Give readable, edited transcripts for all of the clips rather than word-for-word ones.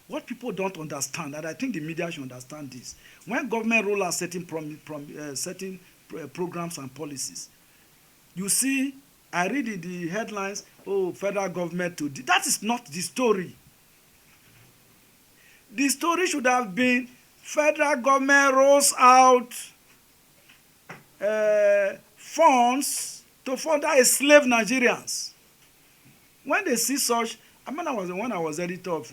What people don't understand, and I think the media should understand this, when government roll out certain programs and policies, you see, I read in the headlines, oh, federal government to... That is not the story. The story should have been federal government rolls out funds to further enslave Nigerians. When they see such, I mean, when I was editor of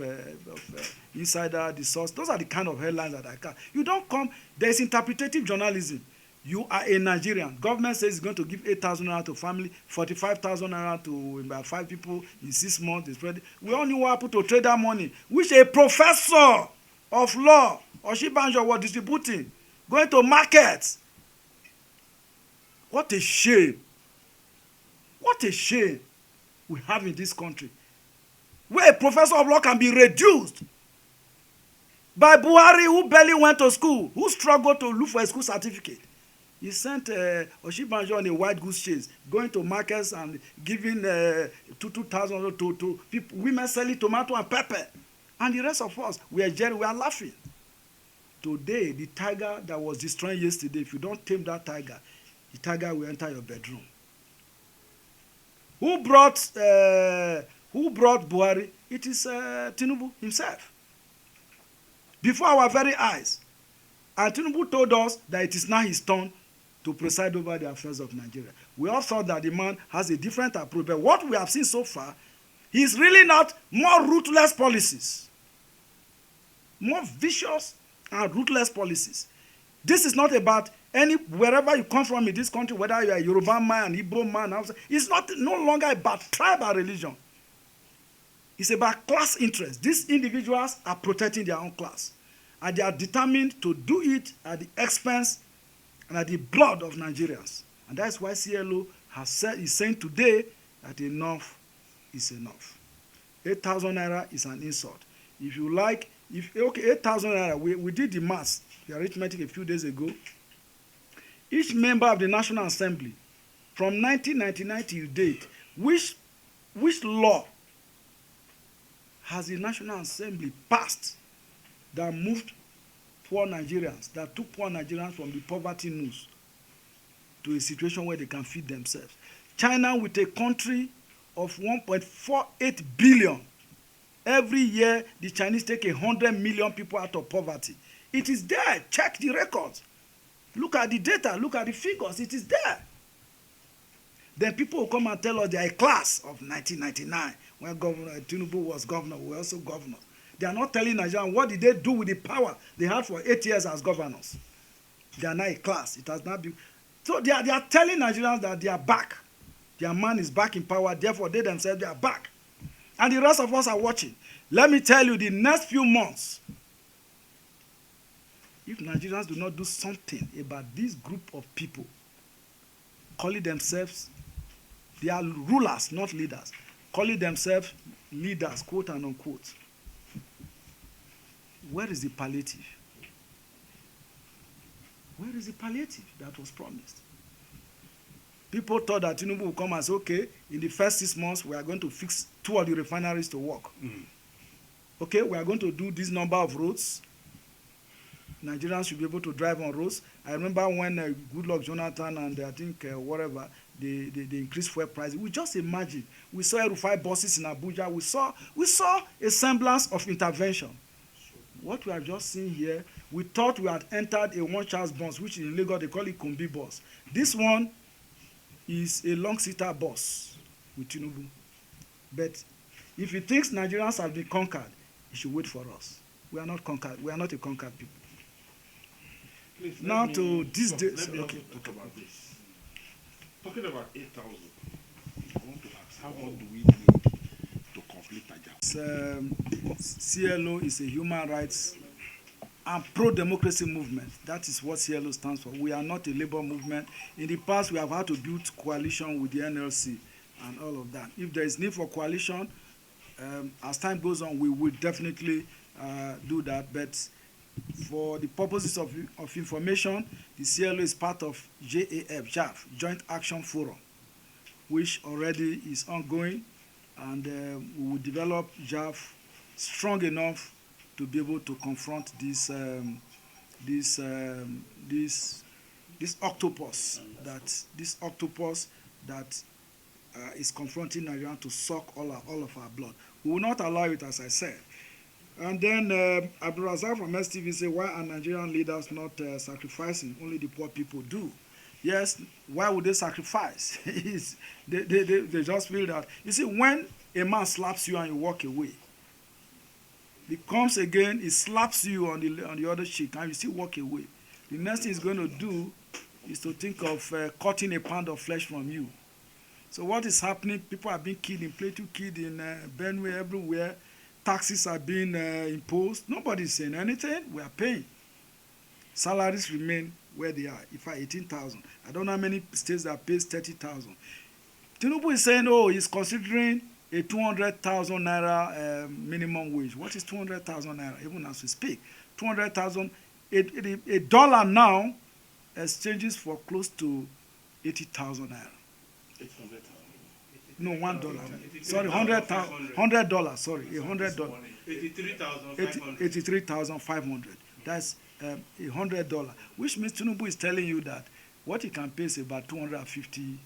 Insider, The Source, those are the kind of headlines that I can. You don't come, there's interpretative journalism. You are a Nigerian. Government says it's going to give 8,000 naira to family, 45,000 naira to about 5 people in 6 months. We only want people to trade that money, which a professor of law, Oshibanjo, was distributing, going to markets. What a shame. What a shame we have in this country, where a professor of law can be reduced by Buhari, who barely went to school, who struggled to look for a school certificate. He sent Oshibanjo on a white goose chase, going to markets and giving 2,000 to people, women selling tomato and pepper. And the rest of us, we are laughing. Today, the tiger that was destroyed yesterday, if you don't tame that tiger, the tiger will enter your bedroom. Who brought Buhari? It is Tinubu himself. Before our very eyes. And Tinubu told us that it is now his turn to preside over the affairs of Nigeria. We all thought that the man has a different approach. But what we have seen so far is really not more ruthless policies. More vicious and ruthless policies. This is not about wherever you come from in this country, whether you are a Yoruba man, an Igbo man, it's no longer about tribe or religion. It's about class interest. These individuals are protecting their own class. And they are determined to do it at the expense and at the blood of Nigerians. And that's why CLO is saying today that enough is enough. 8,000 naira is an insult. If you like, 8,000 naira, we did the math, the arithmetic a few days ago. Each member of the National Assembly, from 1999 till date, which law has the National Assembly passed that moved poor Nigerians, that took poor Nigerians from the poverty noose to a situation where they can feed themselves? China, with a country of 1.48 billion, every year the Chinese take 100 million people out of poverty. It is there. Check the records. Look at the data. Look at the figures. It is there. Then people will come and tell us they are a class of 1999 when Governor Tinubu was governor. We were also governors. They are not telling Nigerians what did they do with the power they had for 8 years as governors. They are not a class. It has not been. So they are telling Nigerians that they are back. Their man is back in power. Therefore, they themselves, they are back. And the rest of us are watching. Let me tell you, the next few months, if Nigerians do not do something about this group of people, calling themselves, they are rulers, not leaders, calling themselves leaders, quote and unquote, where is the palliative? Where is the palliative that was promised? People thought that Tinubu would come and say, okay, in the first 6 months, we are going to fix 2 of the refineries to work. Okay, we are going to do this number of roads. Nigerians should be able to drive on roads. I remember when Goodluck Jonathan and I think whatever, they increased fuel prices. We just imagine. We saw Rufai buses in Abuja. We saw a semblance of intervention. What we have just seen here, we thought we had entered a one-chance bus, which in Lagos they call it Kombi bus. This one is a long-seater bus with Tinubu. But if he thinks Nigerians have been conquered, he should wait for us. We are not conquered. We are not a conquered people. Please, now to these days. Let me also talk about this. Talking about 8,000, I want to ask, how much do we need to complete Ajah? CLO is a human rights and pro-democracy movement. That is what CLO stands for. We are not a labor movement. In the past, we have had to build coalition with the NLC and all of that. If there is need for coalition, as time goes on, we will definitely do that. But for the purposes of information, the CLO is part of JAF, Joint Action Forum, which already is ongoing, and we will develop JAF strong enough to be able to confront this octopus that is confronting Nigeria to suck all of our blood. We will not allow it, as I said. And then Abdulrazak from STV said, why are Nigerian leaders not sacrificing? Only the poor people do. Yes, why would they sacrifice? they just feel that. You see, when a man slaps you and you walk away, he comes again, he slaps you on the other cheek and you still walk away. The next thing he's going to do is to think of cutting a pound of flesh from you. So what is happening? People are being killed in Plateau, killed in Benue, everywhere. Taxes are being imposed. Nobody is saying anything. We are paying. Salaries remain where they are. If I 18,000, I don't know how many states that pays 30,000. Tinubu is saying, oh, he's considering a 200,000 naira minimum wage. What is 200,000 naira? Even as we speak, 200,000. A dollar now exchanges for close to 80,000 naira. 800,000. No, $1. Sorry, $100. Sorry, $100. 83,500. 83,500. That's $100, which means Tinubu is telling you that what he can pay is about $250,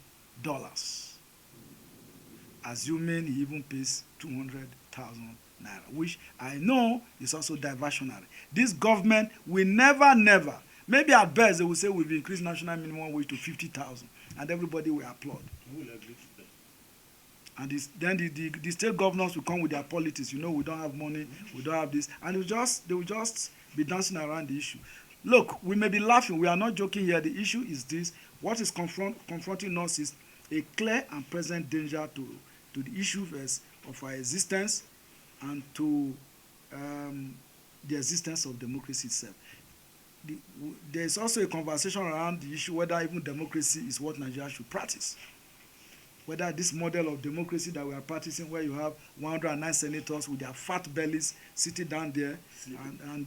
assuming he even pays 200,000 naira, which I know is also diversionary. This government will never, maybe at best they will say we've increased national minimum wage to 50,000, and everybody will applaud. Who will agree to that? And then the state governors will come with their politics. You know, we don't have money, we don't have this, and they will just be dancing around the issue. Look, we may be laughing. We are not joking here. The issue is this. What is confronting us is a clear and present danger to the issues of our existence and to the existence of democracy itself. There is also a conversation around the issue whether even democracy is what Nigeria should practice. Whether this model of democracy that we are practicing, where you have 109 senators with their fat bellies sitting down there, and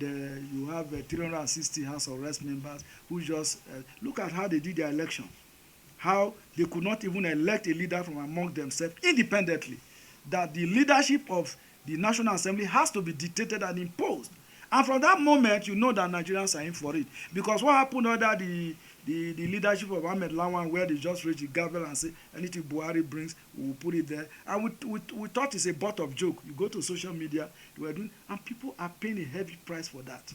you have 360 House of Reps members who just look at how they did their election, how they could not even elect a leader from among themselves independently, that the leadership of the National Assembly has to be dictated and imposed. And from that moment, you know that Nigerians are in for it. Because what happened under the leadership of Ahmed Lawan, where they just raised the gavel and say, anything Buhari brings, we will put it there. And we thought it's a butt of joke. You go to social media, they were doing, and people are paying a heavy price for that.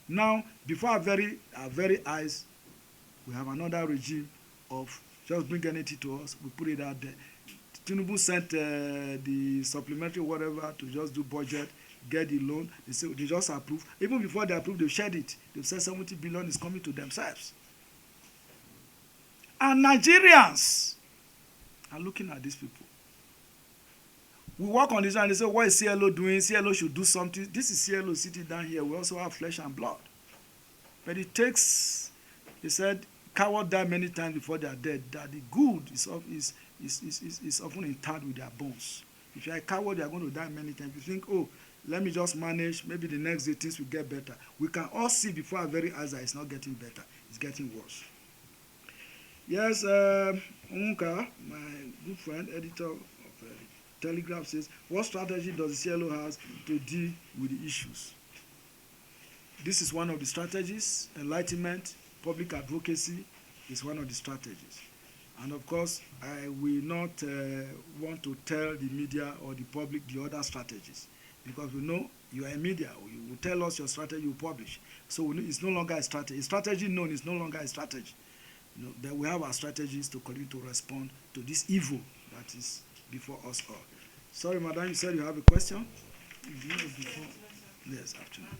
Now, before our very eyes, we have another regime of just bring anything to us, we put it out there. Tinubu sent the supplementary whatever to just do budget, get the loan. They just approve. Even before they approve, they shared it. They've said 70 billion is coming to themselves. And Nigerians are looking at these people. We work on this and they say, what is CLO doing? CLO should do something. This is CLO sitting down here. We also have flesh and blood. But it takes, they said, cowards die many times before they are dead. That the good is often intact with their bones. If you are a coward, you are going to die many times. If you think, oh, let me just manage, maybe the next day things will get better. We can all see before our very eyes that it's not getting better. It's getting worse. Yes, Onka, my good friend, editor of Telegraph, says, what strategy does the CLO have to deal with the issues? This is one of the strategies. Enlightenment, public advocacy is one of the strategies. And of course, I will not want to tell the media or the public the other strategies, because we know you are a media. You will tell us your strategy, you publish. So it's no longer a strategy. A strategy known is no longer a strategy. You know, then we have our strategies to continue to respond to this evil that is before us all. Sorry, madam, you said you have a question? Yes, afternoon.